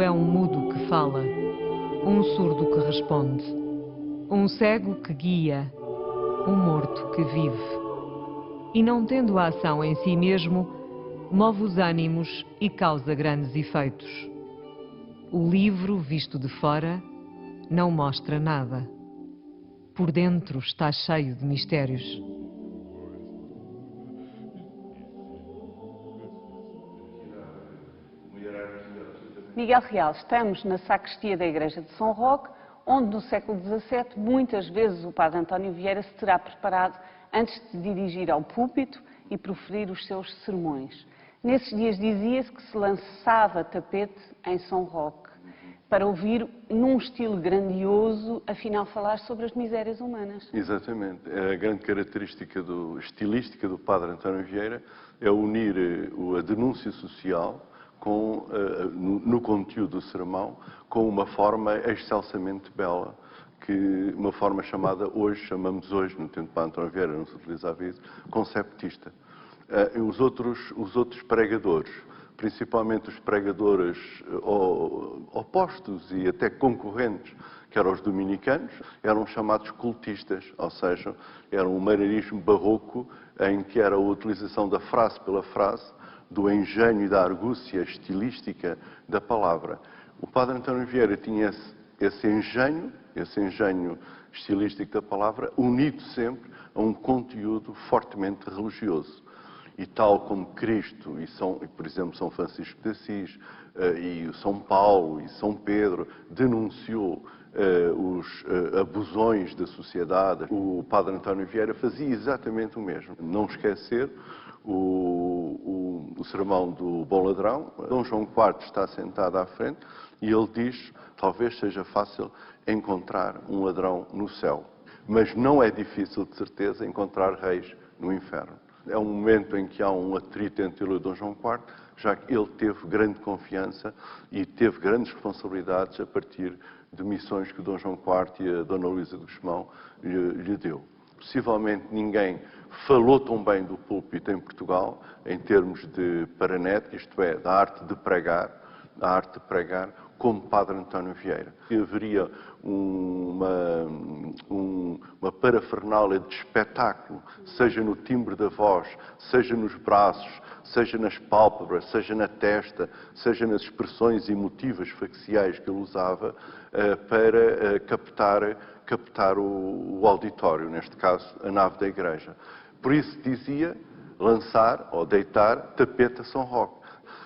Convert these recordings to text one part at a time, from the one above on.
mundo é um mudo que fala, um surdo que responde, um cego que guia, um morto que vive. E não tendo a ação em si mesmo, move os ânimos e causa grandes efeitos. O livro, visto de fora, não mostra nada. Por dentro está cheio de mistérios. Miguel Real, estamos na sacristia da Igreja de São Roque, onde no século XVII muitas vezes o padre António Vieira se terá preparado antes de dirigir ao púlpito e proferir os seus sermões. Nesses dias dizia-se que se lançava tapete em São Roque para ouvir, num estilo grandioso, afinal falar sobre as misérias humanas. Exatamente. A grande característica estilística do padre António Vieira é unir a denúncia social no conteúdo do sermão com uma forma excelsamente bela, uma forma chamamos hoje, no tempo de padre António Vieira não se utilizava isso, conceptista. Os outros pregadores, principalmente os pregadores opostos e até concorrentes, que eram os dominicanos, eram chamados cultistas, ou seja, era um maneirismo barroco em que era a utilização da frase pela frase, do engenho e da argúcia estilística da palavra. O padre António Vieira tinha esse engenho estilístico da palavra, unido sempre a um conteúdo fortemente religioso. E tal como Cristo, por exemplo, São Francisco de Assis, e São Paulo e São Pedro denunciou os abusões da sociedade, o padre António Vieira fazia exatamente o mesmo. Não esquecer o sermão do Bom Ladrão. Dom João IV está sentado à frente e ele diz: talvez seja fácil encontrar um ladrão no céu, mas não é difícil, de certeza, encontrar reis no inferno. É um momento em que há um atrito entre ele e Dom João IV, já que ele teve grande confiança e teve grandes responsabilidades a partir de missões que Dom João IV e a Dona Luísa de Gusmão lhe deu. Possivelmente ninguém falou tão bem do púlpito em Portugal, em termos de paranética, isto é, da arte de pregar, como Padre António Vieira. Haveria uma parafernália de espetáculo, seja no timbre da voz, seja nos braços, seja nas pálpebras, seja na testa, seja nas expressões emotivas faciais que ele usava para captar o auditório, neste caso a nave da igreja. Por isso dizia lançar ou deitar tapete a São Roque.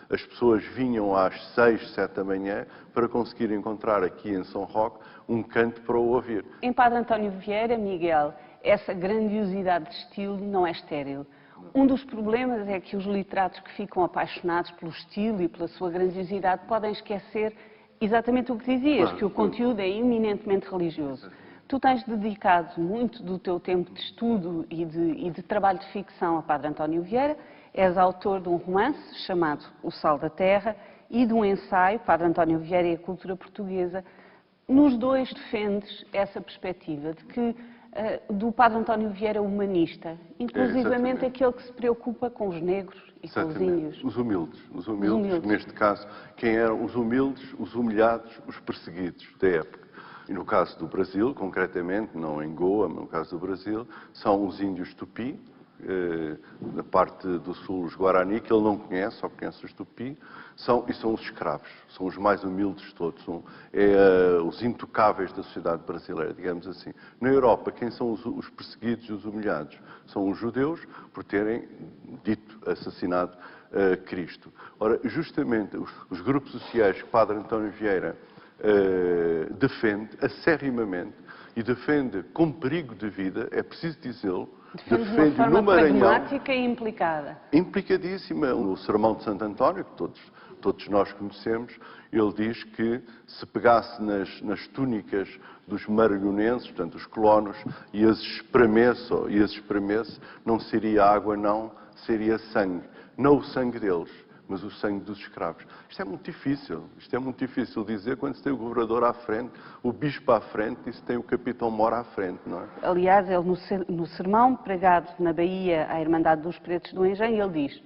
As pessoas vinham às 6, 7 da manhã para conseguir encontrar aqui em São Roque um canto para o ouvir. Em Padre António Vieira, Miguel, essa grandiosidade de estilo não é estéril. Um dos problemas é que os literatos que ficam apaixonados pelo estilo e pela sua grandiosidade podem esquecer exatamente o que dizias, que o conteúdo é eminentemente religioso. Tu tens dedicado muito do teu tempo de estudo e de trabalho de ficção a Padre António Vieira. És autor de um romance chamado O Sal da Terra e de um ensaio, Padre António Vieira e a Cultura Portuguesa. Nos dois defendes essa perspectiva de que do Padre António Vieira humanista, inclusivamente aquele que se preocupa com os negros e com os índios. Os humildes, neste caso, quem eram os humildes, os humilhados, os perseguidos da época. E no caso do Brasil, concretamente, não em Goa, mas no caso do Brasil, são os índios Tupi, na parte do sul os Guarani, que ele não conhece, só conhece os Tupi, são os escravos, são os mais humildes de todos, são os intocáveis da sociedade brasileira, digamos assim. Na Europa, quem são os perseguidos e os humilhados? São os judeus, por terem assassinado Cristo. Ora, justamente os grupos sociais que Padre António Vieira defende acerrimamente e defende com perigo de vida, é preciso dizê-lo, defende no Maranhão, pragmática e implicada. Implicadíssima. No Sermão de Santo António, que todos nós conhecemos, ele diz que se pegasse nas túnicas dos maranhonenses, portanto os colonos, e as espremesse, não seria água, não, seria sangue. Não o sangue deles, mas o sangue dos escravos. Isto é muito difícil dizer quando se tem o governador à frente, o bispo à frente e se tem o capitão-mor à frente, não é? Aliás, ele no sermão pregado na Bahia à Irmandade dos Pretos do Engenho, ele diz: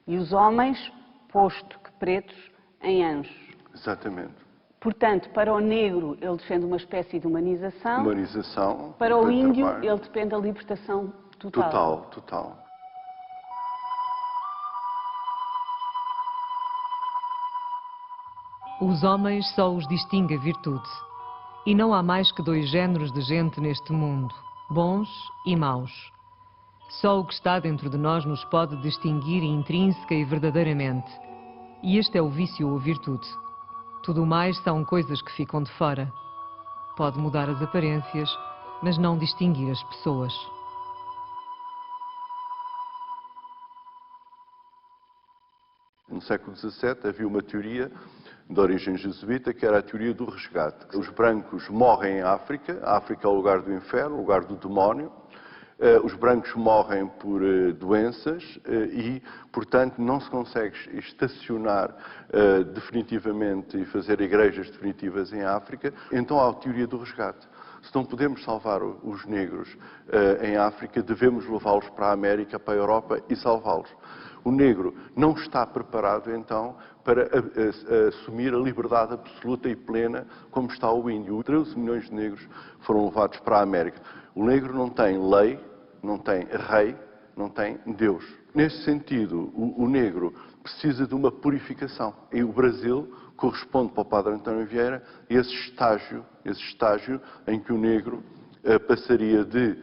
e os homens, posto que pretos, em anjos. Exatamente. Portanto, para o negro, ele defende uma espécie de humanização. Humanização. Para o índio, ele defende a libertação total. Total. Os homens só os distingue a virtude. E não há mais que dois géneros de gente neste mundo, bons e maus. Só o que está dentro de nós nos pode distinguir intrínseca e verdadeiramente. E este é o vício ou a virtude. Tudo o mais são coisas que ficam de fora. Pode mudar as aparências, mas não distinguir as pessoas. No século XVII havia uma teoria de origem jesuíta que era a teoria do resgate. Os brancos morrem em África, a África é o lugar do inferno, o lugar do demónio. Os brancos morrem por doenças e, portanto, não se consegue estacionar definitivamente e fazer igrejas definitivas em África. Então há a teoria do resgate. Se não podemos salvar os negros em África, devemos levá-los para a América, para a Europa e salvá-los. O negro não está preparado, então, para assumir a liberdade absoluta e plena como está o índio. 13 milhões de negros foram levados para a América. O negro não tem lei, não tem rei, não tem Deus. Nesse sentido, o negro precisa de uma purificação. E o Brasil corresponde para o Padre António Vieira a esse estágio em que o negro passaria de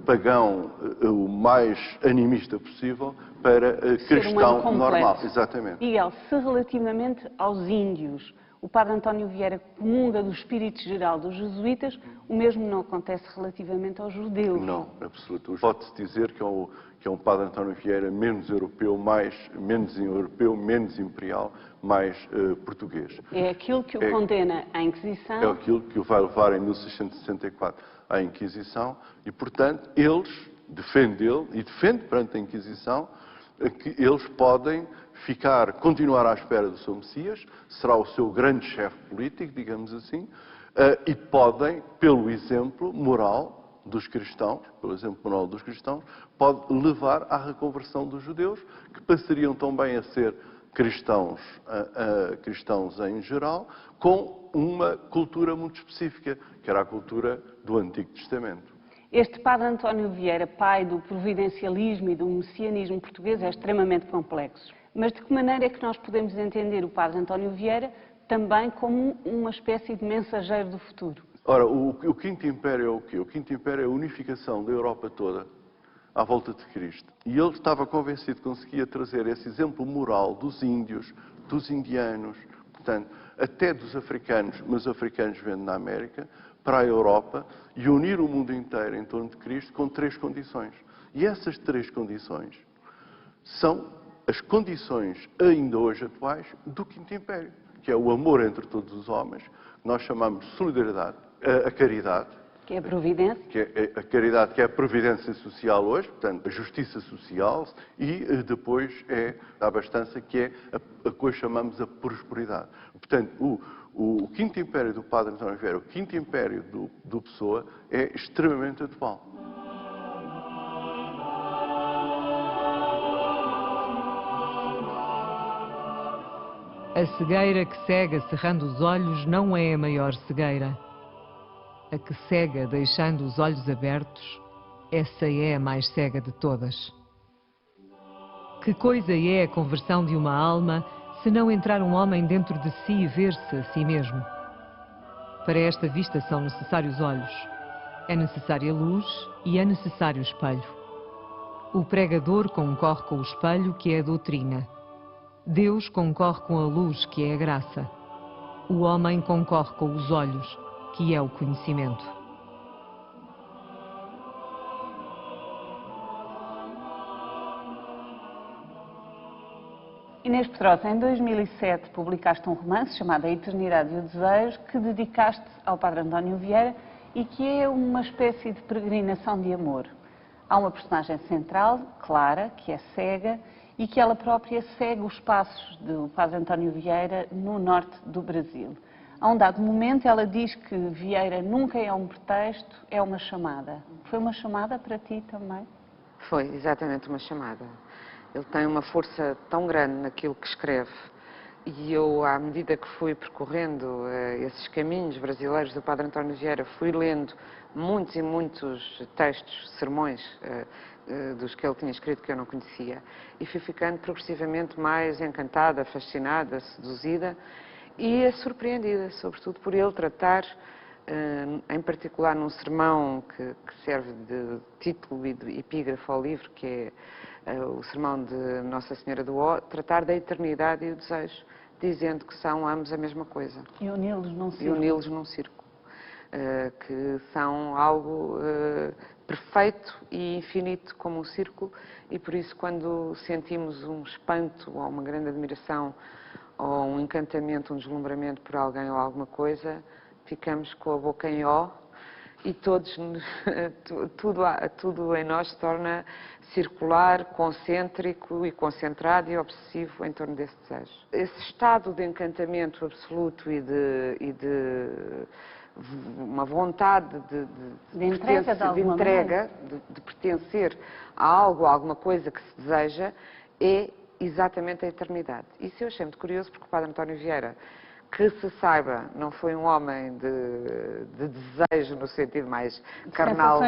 pagão o mais animista possível para cristão normal. Exatamente. Miguel, se relativamente aos índios o Padre António Vieira comunga do espírito geral dos jesuítas, o mesmo não acontece relativamente aos judeus. Não, absolutamente. Pode-se dizer que é um Padre António Vieira menos europeu, menos imperial, mais português. É aquilo que o condena à Inquisição. É aquilo que o vai levar em 1664 à Inquisição e, portanto, defende perante a Inquisição que eles podem continuar à espera do seu Messias, será o seu grande chefe político, digamos assim, e podem, pelo exemplo moral dos cristãos, pode levar à reconversão dos judeus, que passariam também a ser cristãos em geral, com uma cultura muito específica, que era a cultura do Antigo Testamento. Este Padre António Vieira, pai do providencialismo e do messianismo português, é extremamente complexo. Mas de que maneira é que nós podemos entender o Padre António Vieira também como uma espécie de mensageiro do futuro? Ora, o Quinto Império é o quê? O Quinto Império é a unificação da Europa toda à volta de Cristo. E ele estava convencido que conseguia trazer esse exemplo moral dos índios, dos indianos, portanto, até dos africanos, mas os africanos vivendo na América, para a Europa e unir o mundo inteiro em torno de Cristo com 3 condições. E essas 3 condições são as condições ainda hoje atuais do Quinto Império, que é o amor entre todos os homens, que nós chamamos de solidariedade, a caridade, que é a providência, a caridade, que é a providência social hoje, portanto, a justiça social, e depois é a abastança, que é a coisa que chamamos a prosperidade. Portanto, o Quinto Império do Padre António Vieira, o Quinto Império do Pessoa, é extremamente atual. A cegueira que cega cerrando os olhos não é a maior cegueira. A que cega deixando os olhos abertos, essa é a mais cega de todas. Que coisa é a conversão de uma alma se não entrar um homem dentro de si e ver-se a si mesmo? Para esta vista são necessários olhos, é necessária luz e é necessário espelho. O pregador concorre com o espelho, que é a doutrina. Deus concorre com a luz, que é a graça. O homem concorre com os olhos, que é o conhecimento. Inês Pedrosa, em 2007 publicaste um romance chamado A Eternidade e o Desejo, que dedicaste ao Padre António Vieira e que é uma espécie de peregrinação de amor. Há uma personagem central, Clara, que é cega, e que ela própria segue os passos do Padre António Vieira no norte do Brasil. A um dado momento ela diz que Vieira nunca é um pretexto, é uma chamada. Foi uma chamada para ti também? Foi exatamente uma chamada. Ele tem uma força tão grande naquilo que escreve, E eu, à medida que fui percorrendo esses caminhos brasileiros do Padre António Vieira, fui lendo muitos e muitos textos, sermões, dos que ele tinha escrito que eu não conhecia, e fui ficando progressivamente mais encantada, fascinada, seduzida e surpreendida, sobretudo por ele tratar, em particular num sermão que serve de título e de epígrafe ao livro, que é o sermão de Nossa Senhora do Ó, tratar da eternidade e o desejo, dizendo que são ambos a mesma coisa. E uni-los num círculo. E uni-los num círculo. Que são algo perfeito e infinito como um círculo, e por isso quando sentimos um espanto ou uma grande admiração ou um encantamento, um deslumbramento por alguém ou alguma coisa, ficamos com a boca em ó e todos, tudo em nós se torna circular, concêntrico e concentrado e obsessivo em torno desse desejo. Esse estado de encantamento absoluto e de uma vontade de entrega, de pertencer a algo, a alguma coisa que se deseja, é exatamente a eternidade. Isso eu achei muito curioso, porque o Padre António Vieira, que se saiba, não foi um homem de desejo no sentido mais carnal,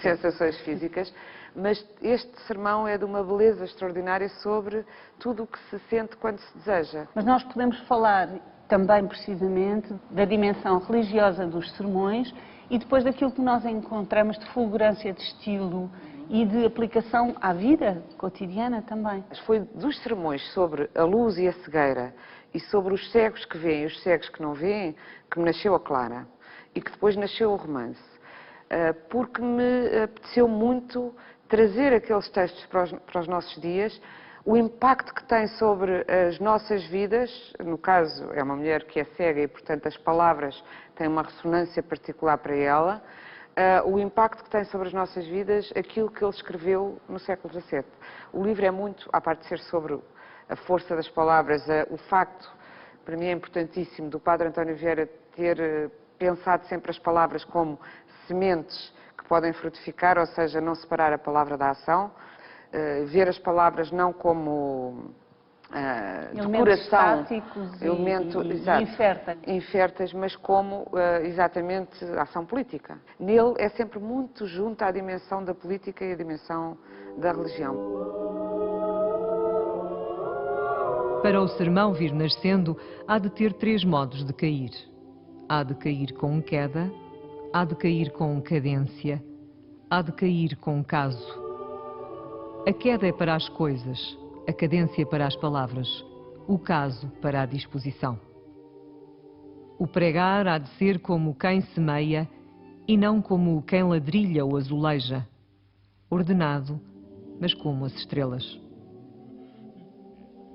sensações físicas, mas este sermão é de uma beleza extraordinária sobre tudo o que se sente quando se deseja. Mas nós podemos falar também, precisamente, da dimensão religiosa dos sermões e depois daquilo que nós encontramos de fulgurância de estilo e de aplicação à vida cotidiana também. Foi dos sermões sobre a luz e a cegueira e sobre os cegos que veem e os cegos que não veem que me nasceu a Clara e que depois nasceu o romance. Porque me apeteceu muito trazer aqueles textos para os nossos dias, o impacto que tem sobre as nossas vidas. No caso, é uma mulher que é cega e, portanto, as palavras têm uma ressonância particular para ela. O impacto que tem sobre as nossas vidas, aquilo que ele escreveu no século XVII. O livro é muito, à parte de ser sobre a força das palavras, o facto, para mim é importantíssimo, do Padre António Vieira ter pensado sempre as palavras como sementes que podem frutificar, ou seja, não separar a palavra da ação, ver as palavras não como decoração, inférteis, mas como exatamente ação política. Nele é sempre muito junto à dimensão da política e à dimensão da religião. Para o sermão vir nascendo, há de ter 3 modos de cair. Há de cair com queda, há de cair com cadência, há de cair com caso. A queda é para as coisas, a cadência para as palavras, o caso para a disposição. O pregar há de ser como quem semeia e não como quem ladrilha ou azuleja, ordenado, mas como as estrelas.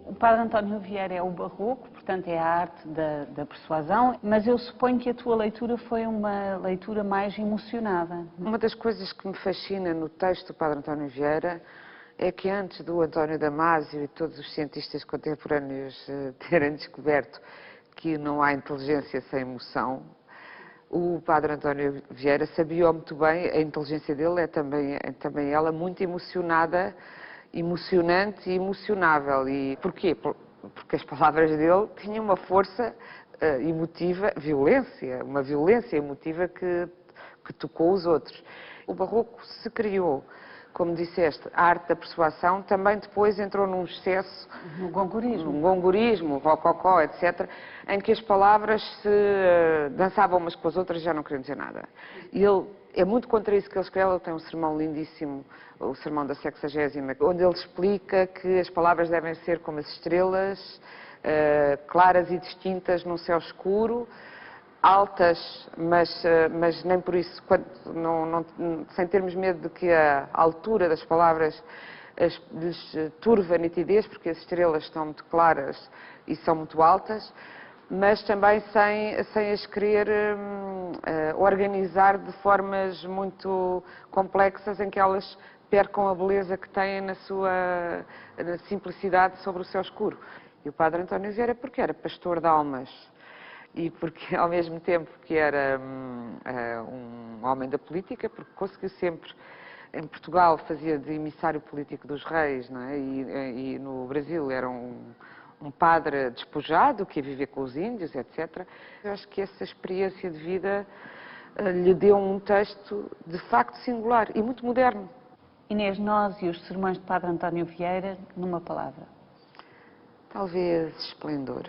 O Padre António Vieira é o barroco, portanto é a arte da persuasão, mas eu suponho que a tua leitura foi uma leitura mais emocionada. Uma das coisas que me fascina no texto do Padre António Vieira é que antes do António Damasio e todos os cientistas contemporâneos terem descoberto que não há inteligência sem emoção, o Padre António Vieira sabia muito bem, a inteligência dele é também ela muito emocionada, emocionante e emocionável. E porquê? Porque as palavras dele tinham uma força emotiva, uma violência emotiva que tocou os outros. O barroco se criou, como disseste, a arte da persuasão, também depois entrou num excesso, no gongorismo, rococó, etc., em que as palavras se dançavam umas com as outras e já não queriam dizer nada. E ele é muito contra isso que ele escreve. Ele tem um sermão lindíssimo, o sermão da 60ª, onde ele explica que as palavras devem ser como as estrelas, claras e distintas num céu escuro, altas, mas nem por isso, sem termos medo de que a altura das palavras lhes turva a nitidez, porque as estrelas estão muito claras e são muito altas, mas também sem as querer organizar de formas muito complexas em que elas percam a beleza que têm na simplicidade sobre o céu escuro. E o Padre António Vieira, porque era pastor de almas, e porque, ao mesmo tempo que era um homem da política, porque conseguiu sempre, em Portugal, fazia de emissário político dos reis, não é? E no Brasil era um um padre despojado que ia viver com os índios, etc. Eu acho que essa experiência de vida lhe deu um texto de facto singular e muito moderno. Inês, nós e os sermões de Padre António Vieira, numa palavra. Talvez esplendor.